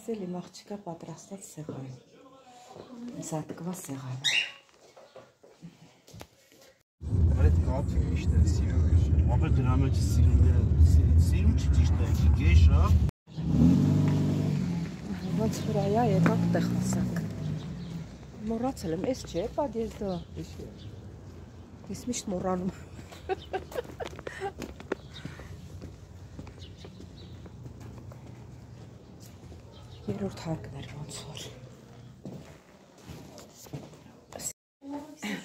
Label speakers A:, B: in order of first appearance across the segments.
A: Ասել իմ աղջիկա պատրաստած սեղան, զատկված սեղան։
B: Այդ կաթը միշտ է սիրում է։ Ապա դրա մեջ սիրում չի ճիշտ է, գեշ, հա։
A: Ոնց հրայա եկակ տեղ հասանք։ Մոռացել եմ, էս չէ, պադեզդը։ Ես միշտ մոռանում։ Երրորդ հարկն էր ոնց որ։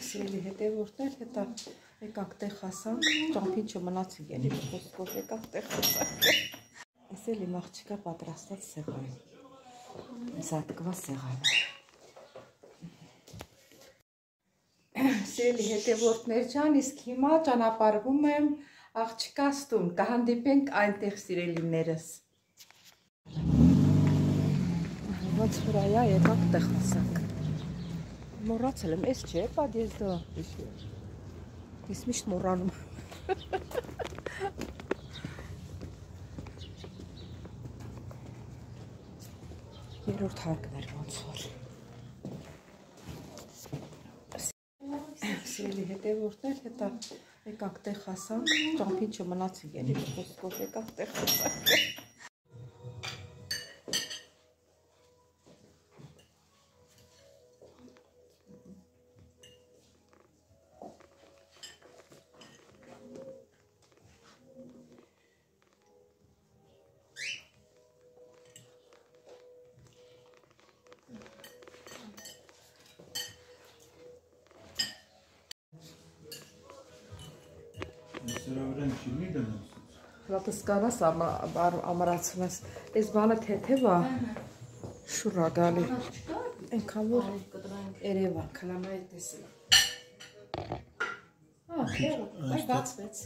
A: Սիրելի հետևորդներ, հետա եկանք տեղ հասանք, ճամփին չմնացինք, էլի խոսքով եկանք տեղ հասանք։ Էս էլ իմ աղջիկա պատրաստած սեղան, զատկված սեղան։ Սիրելի հետևորդներ ջան, իսկ հիմա ճանապարհվում եմ աղջկաս տուն, կհանդիպենք այնտեղ սիրելիներս։ Ոնց հրայա եկանք տեղ հասանք։ Մոռացել եմ, էս չէ, պադեզդը։ Ես միշտ մոռանում։ Երրորդ հարկն էր ոնց որ։ Սիրելի հետևորդներ, հետա եկանք տեղ հասանք, ճամփին չմնացինք, էլի խոսքով եկանք տեղ հասանք։ Լատը սկանաս ամարացում ես, ես բանը թեթև է, շուրա գալի, ենքան որ երև է, կլամայի տեսել։ Այ բացվեց։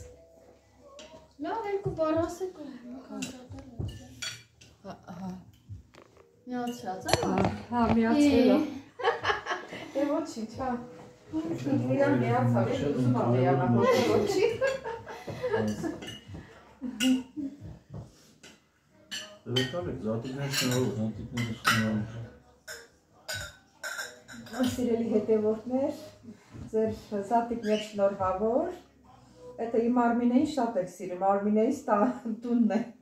C: Լավ, երկու բարասեք է։ Միացրած է։
A: Հա, միացվել է։ Է ոչինչ, հա։ Իրան միացավ, ես ուզում եմ միանա, ոչինչ։
B: Դեպի զատիկներ շնորհով։
A: Սիրելի հետևորդներ, ձեր զատիկներ շնորհավոր։ Էդը իմ Արմինեին շատ եք սիրում, Արմինեից տունն եք։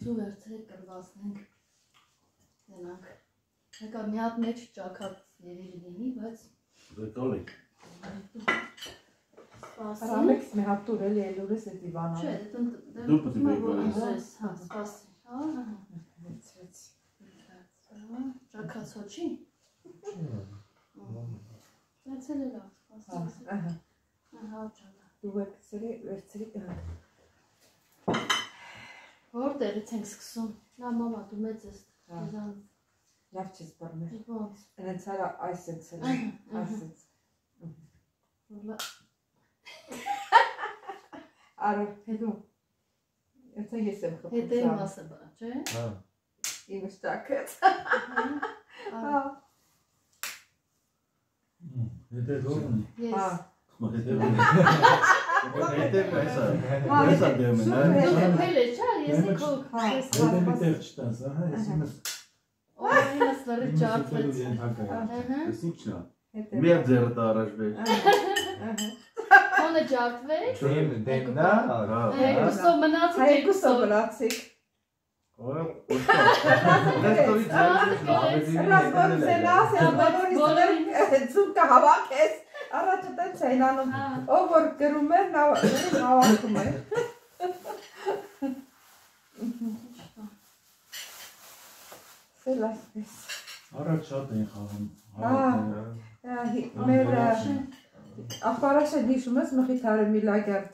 C: Ծու վերցրեք կրվացնենք, դենանք, հեկա մի հատ մեջ ճակատ երևի լինի, բայց
B: Դեկալիկ։
A: Արամեքս մի հատ տուր էլի էլուրես է դիվանան։
C: Չէ,
B: Դու պտի բեկալիս։
C: հա, սպասի, ճակած հոչի։ Վերցել է լավ, սպասի։ Հա, ճակա։
A: Դու վերցրի
C: Որտեղից ենք սկսում։ Լավ մամա, դու մեծ ես։
A: Լավ չես բռնել։
C: Ոնց։
A: Հենց արա այս ենք սել, այս ենք։ Արա, հետո, եթե ես եմ խպուցան։
C: Հետե մասը բա, չէ։
B: Հա։
A: Իմս ճակեց։
B: Հետե դուրն։
C: Ես։
B: Հետե մեսա։ Մեսա դեմն, հա։
C: Հետե չէ, ես եք հոգ։
B: Հետե միտեղ չտաս, հա, ես իմս։
C: Օրինս լրի ճարդվեց։
B: Ես ինչն է։ Մեր ձերը տարաշ բեք։
C: Հոնը ճարդվեց։
B: Դեմնա, հա։
C: Երկուսով մնացիք,
A: Երկուսով մնացիք։ Ռազմորուսենաս է, բոլորիս ծուկը հավակ ես, առաջը տենց էին անում, ով որ գրում էր, նա հավաքում էր։ Սել ասպես։
B: Առաջ շատ էին խաղում։
A: Մեր ախպարաշեն հիշում ես մխիթարը մի լագյար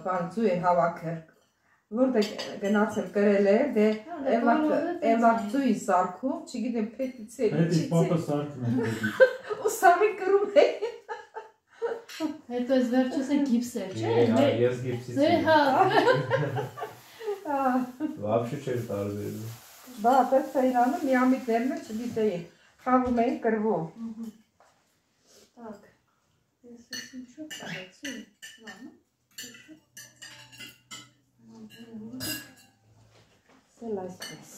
A: բանձու է հավաքեր, որտեղ գնացել կրել էր, դե էվակցույի սարքում, չգիտեմ պետից է,
B: Պետից պապը սարքն է պետից։
A: ու սարի կրում է։
C: Հետո ես վերջս է գիպս էր, չէ։
D: Ես գիպսից
C: Հա։
D: Վաբշի չէր տարբերում։
A: Բա, պես էին անում, միամիտներն է չգիտեին, խաղում էին կրվում։
C: Так, ես
A: Սել այսպես։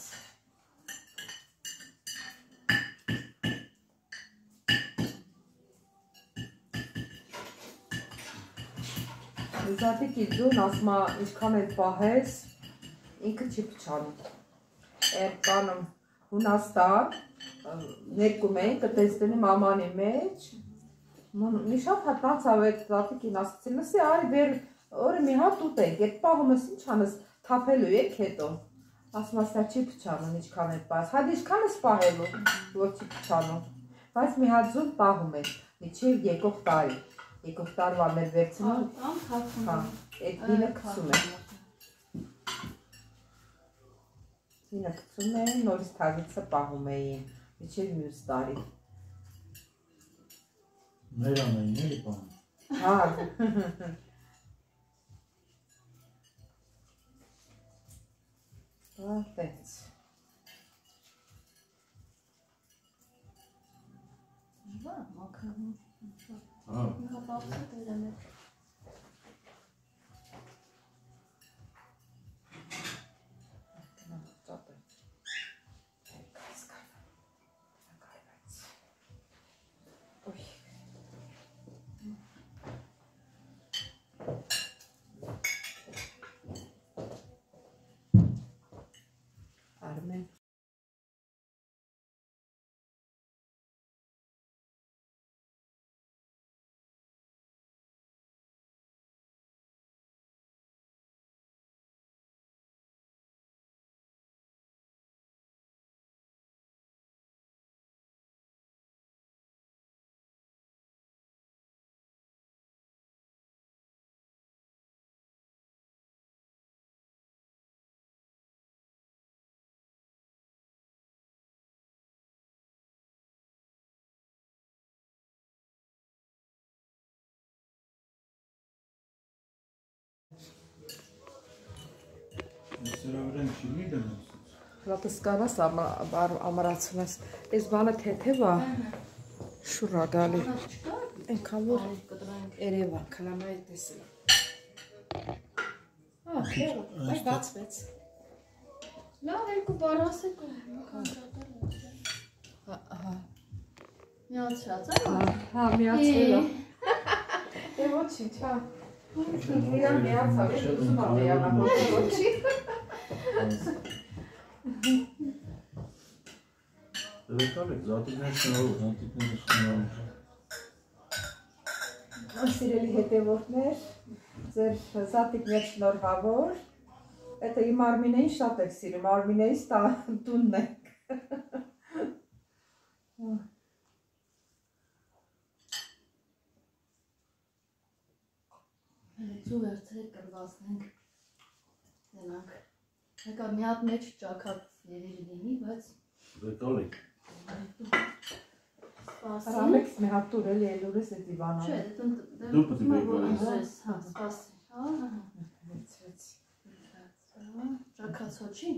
A: Զատիկի ձուն ասմա ինչքան էլ պահես, ինքը չի պչանում։ Էր բանում Հունաստան, ներկում էին, կտեստենի մամանի մեջ, մի շատ հատնացավ էտ զատիկին ասեցին, լսի արի բեր օրը մի հատ ուտենք, ետ պահում ես ինչ անես թապելու եք հետո, ասում ասա չի պչանում, ինչքան էլ պահես, հատ ինչքան ես պահելու, որ չի պչանում, բայց մի հատ ձուն պահում ենք, միջև եկող տարի, եկող տարվա մեր վերցնում, էտ դինը կցում են, դինը կցում են, նորից թագիցը պահում էին, միջև մյուս տարի։
E: Մեր անային էի պահում։
A: Հա, տենց։ Արմեն
E: Սրավրեն չի մի դնես։
A: Լատս կանաս ամարացում ես, ես բանը թեթև շուրա գալի, ենքան որ երևան, կլամայի տեսել։ Բայց բացվեց։
C: Լավ, երկու բարասեք միացրած,
A: Հա, միացվել է։ Է ոչինչ, հա։ Իրան միացավ, ես ուզում եմ միանամ, ոչինչ։
E: Դեպքալեք, զատիկներ շնորհավոր։
A: Սիրելի հետևորդներ, ձեր զատիկներ շնորհավոր։ Էտը իմ Արմինեին շատ եք սիրում, Արմինեից տունն եք։
C: Հելիցու վերցրեք կրվացնենք դենանք Եկա մի հատ մեջ ճակած երերի լինի, բայց
E: Դեկալեք
A: Ռամեքս մի հատ տուր էլի էլուրես է դիվանան
C: Չէ,
E: Դու պտի բեկալես
C: Հա, սպասի Ճակած հոչի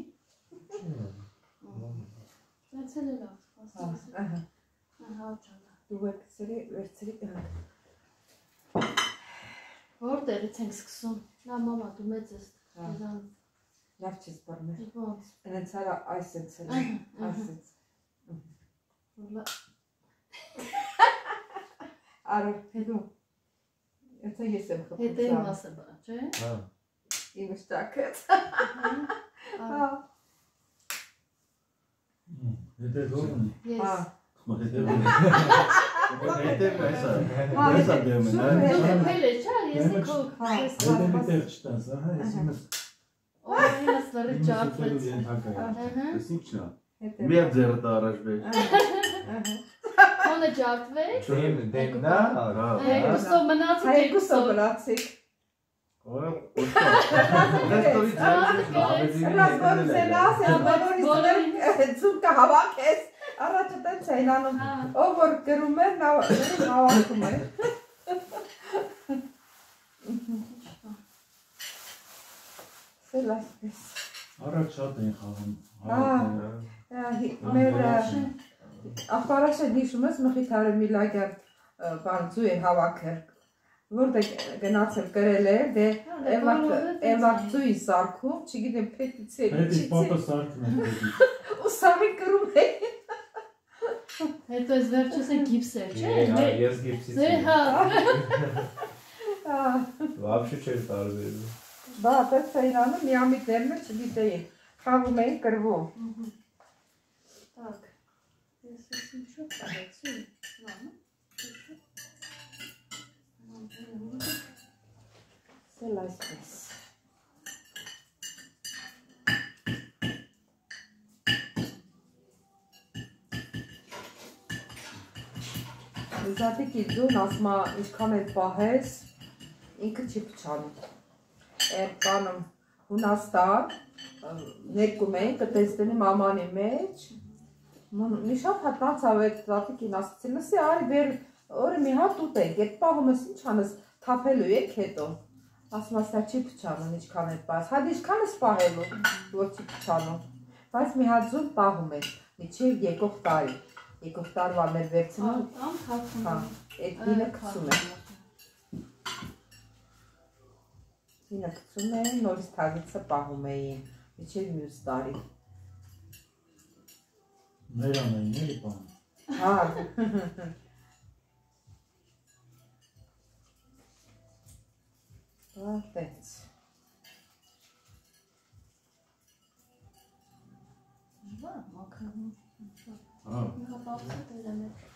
C: Վերցել է լավ, սպասի Հա, ճակա
A: Դու եք սերի վերցրի
C: Որտեղից ենք սկսում Լավ մամա, դու մեծ ես
A: Լավ չես բռներ
C: Ոնց
A: Ընենց արա այս ենց էլ Այս ենց Արը, հետո Եթե ես եմ խպուծան
C: Հետե մասը բրա, չէ?
A: Իմս ճակեց
E: Հետև որն
C: Ես
E: Հետև այսա դեմն
C: Դու դեպել է, չար, ես է քոք
E: Հետևի տեղ չտանս, ես իմս
C: Ինս լրի ճարդվեց
E: Ես ինչն է Միա ձերդ առաջ բեջ
C: Հոնը ճարդվեց
D: Դեմնա
C: Երկուսով մնացիք
A: Երկուսով մնացիք Ռազմորից են ասել, բոլորից ձուկը հավակ ես Առաջը տենց էին անում, ով որ գրում էր, նա հավաքում էր Սել այսպես
E: Առաջ շատ էին խաղում
A: Մեր ախպարաշը դիշում ես մխիթարը միլագյար բանձու էր հավաք էր որտեղ գնացել գրել է, դե էվակցուի սարքում, չգիտեմ, պետիցիա
F: Հետի պապը սարքն է պետից։
A: ու սաղի կրում է։
C: Հետո այս վերջս է գիպսեր, չէ՞։
D: Ես գիպսից
C: Ձեր հա։
D: Вообще չէր տարբերվում։
A: Բա, պես էին անում, միամիտներն էլ չգիտեին, խաղում էին կրվում։
C: Так, ես ես ինչու կարեցի,
A: Սել այսպես։ Զատիկի ձուն ասմա ինչքան էլ պահես, ինքը չի պչանում։ Էր բանում Հունաստան, ներկում էին, կտեստենի մամանի մեջ, մի շատ հատնացավ այդ զատիկին ասեցին, լսի արի բեր օրը մի հատ ուտեք, այդ պահում ես ինչ անես թափելու եք հետո, ասում ասա չի պչանում, ինչքան էլ պահես, հատ ինչքան ես պահելու, որ չի պչանում, բայց մի հատ ձուն պահում ես, միջև եկող տարի, եկող տարվա մեր վերցնում, այդ հինը կծում է, հինը կծում էին, նորից թագիցը պահում էին, միջև մյուս տարի։
F: Նրան էին էլի պահում։
A: Հա, Տենց։
C: Բա, մաքրում։
E: Հա։
C: Նա բացը դերը մեջ։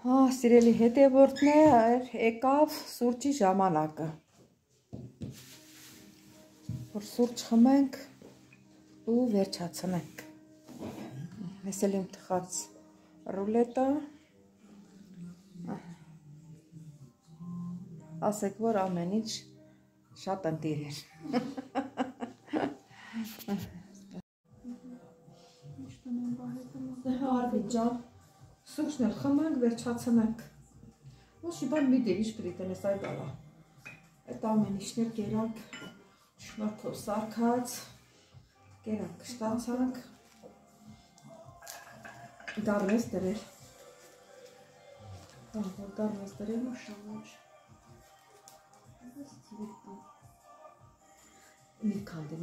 A: Հա, սիրելի հետևորդներ, եկավ սուրճի ժամանակը, որ սուրճ խմենք ու վերջացնենք, ես էլ եմ թխած ռուլետը, ասեք, որ ամեն ինչ շատ ընտիր էր, Արվի ջան, Սուրճն էլ խմենք, վերջացնենք, ոչի բան մի դեր, ինչ պրիտեն ես այդ ալա, այդ ամեն ինչներ կերանք, շնորքով սարքած, կերանք կշտացանք, դարմես դրել, որ դարմես դրել, մի քանդի,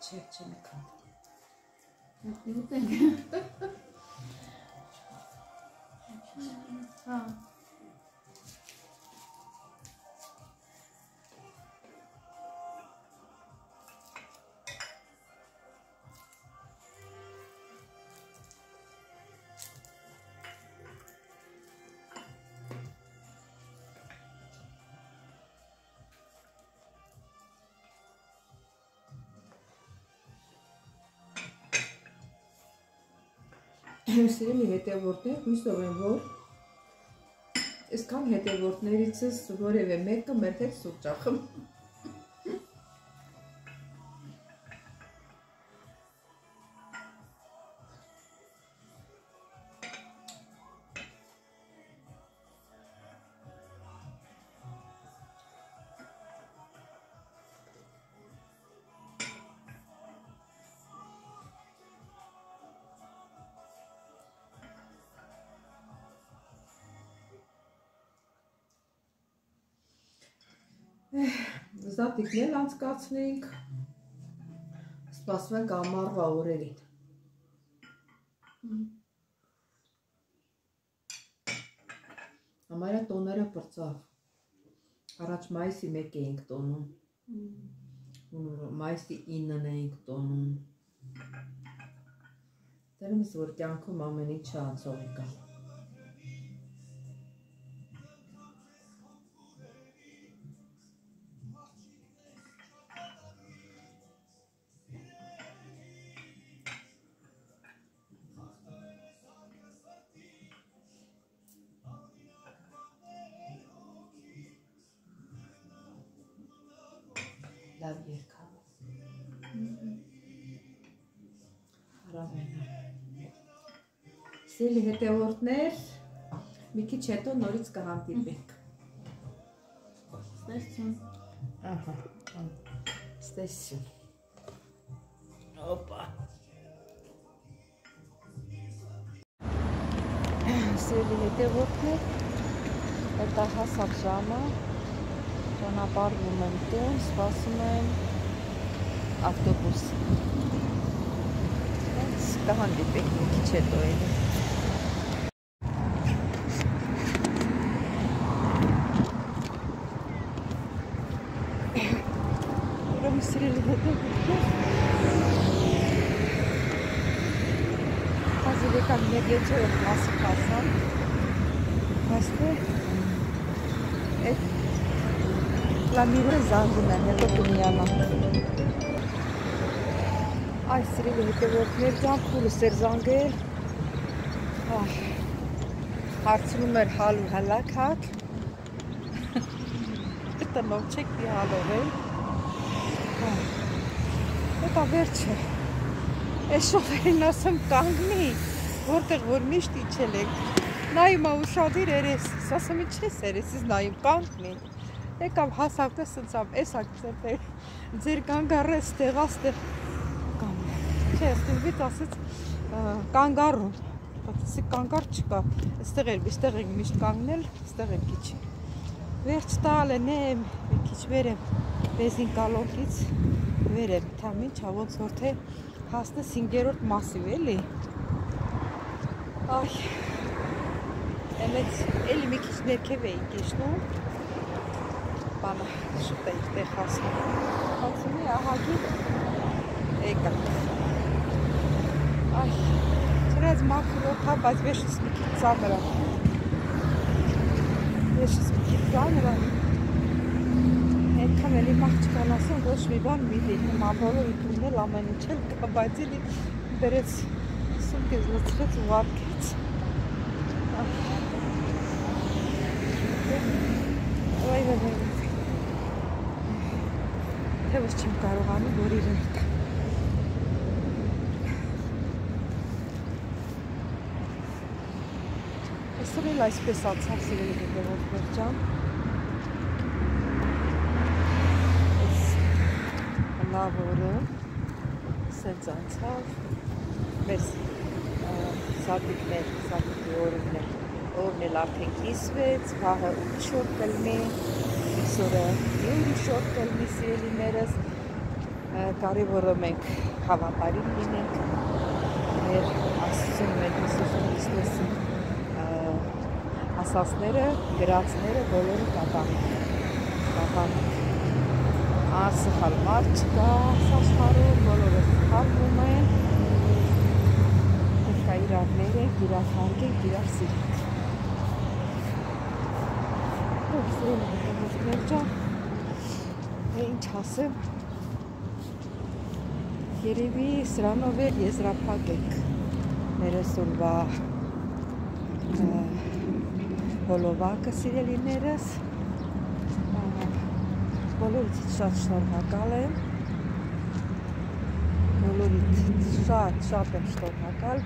A: չէ, մի քանդի,
C: Հա։
A: Սիրելի հետևորդներ, հույսով եմ, որ այսքան հետևորդներիցս որևէ մեկը մեր հետ սուրճ ա խմում։ Զատիկն էլ անցկացնենք։ Սպասում ենք ամառվա օրերին։ Ամառը տոները պրծավ։ Առաջ մայիսի 1 էինք տոնում։ Մայիսի 9-ն էինք տոնում։ Դերումս որ կյանքում ամեն ինչ անցող է գալ։ Լավ երկավ։ Սիրելի հետևորդներ, մի քիչ հետո նորից կհանդիպենք։
C: Ստեսություն։
A: Ահա, ստեսություն։ Օպա։ Սիրելի հետևորդներ, դա հասավ ժամը, ճանապարհվում եմ տուն, սպասում եմ ավտոբուս։ Կհանդիպենք մի քիչ հետո էլի։ Ուրեմն սիրելի հետևորդներ, հազիվեկան մեր եթերը մասը հասան, հաստե այդ լամիրը զանգում են, հետո կմիանան։ Այս սիրելի հետևորդներ ջան, քուրս էր զանգել, հարցնում էր հալ ու հալակ հատ, տնով չեք պի հալորել, հետա վերջը, այս շոֆերին ասեմ կանգնի, որտեղ որ միշտ իջել եք, նայում ուշադիր երեսիս, ասեմ ինչ ես երեսիս նայում կանգնի, եկավ հասավ տեսնցավ, ես ակցեպեր, ձեր կանգարը ստեղ աստեղ, Չէ, ստիվից ասեց կանգարում, ասի կանգար չկա, ստեղ ենք միշտ կանգնել, ստեղ ենք իչ։ Վերջ տալ են եմ, մի քիչ վերեմ, բեզին կալոնքից վերեմ, թամ ինչա ոնց որ թե հասնես 5-րդ մասիվ էլի։ Այ, էմեց էլի մի քիչ ներքև էի կեշնում, բանը շուտ էիք տեղ հասնում, հասումի ահագի եկա։ Այ, չրած մաքրոտ հա, բայց վեշս մի քիչ ծանր է։ Վեշս մի քիչ ծանր է։ Այդքան էլի մաղջկան ասում, ոչ մի բան մի լինի, մամորով իպունել ամեն ինչ էլ կա, բայց էլի բերեց սումքեզ լծրեց ու վարկեց։ Այ, թևս չիմ կարողանում, որ իրեն կա։ Այսօր էլ այսպես անցավ սիրելի հետևորդներ ջան։ Այս լավ օրը սենց անցավ։ Մեր սատիկի օրն էլ արդեն կիսվեց, վաղը 8 շոտ կլմի, այսօրը 9 շոտ կլմի սիրելիներս։ Կարևորը մենք հավատարիմ լինենք մեր Աստծուն, մեր Հիսուս Քրիստոսի ասածները, գրածները բոլորը կատարենք։ Անսխալ մարդ չկա աշխարհում, բոլորը սխալվում են։ Պետք է իրար ներենք, իրար հարգենք, իրար սիրենք։ Ինչ ասեմ, երևի սրանով էլ եզրափակենք մեր այսօրվա հոլովակը սիրելիներս, բոլորից շատ շնորհակալ եմ, բոլորից շատ եմ շնորհակալ,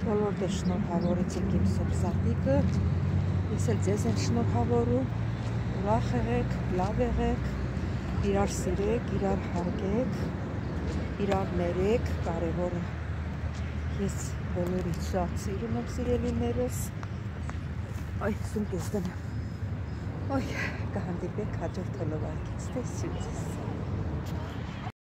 A: բոլոր դե շնորհավորեցիք իմ սոբզատիկը, ես էլ ձեզ եմ շնորհավորում, ուրախ եղեք, լավ եղեք, իրար սիրեք, իրար հարգեք, իրար ներեք, կարևորը ես բոլորից շատ սիրում եմ սիրելիներս, այ սումք ես դնեմ, Ոյ, կհանդիպեք հաջորդ հոլովակից, տեսյուծես։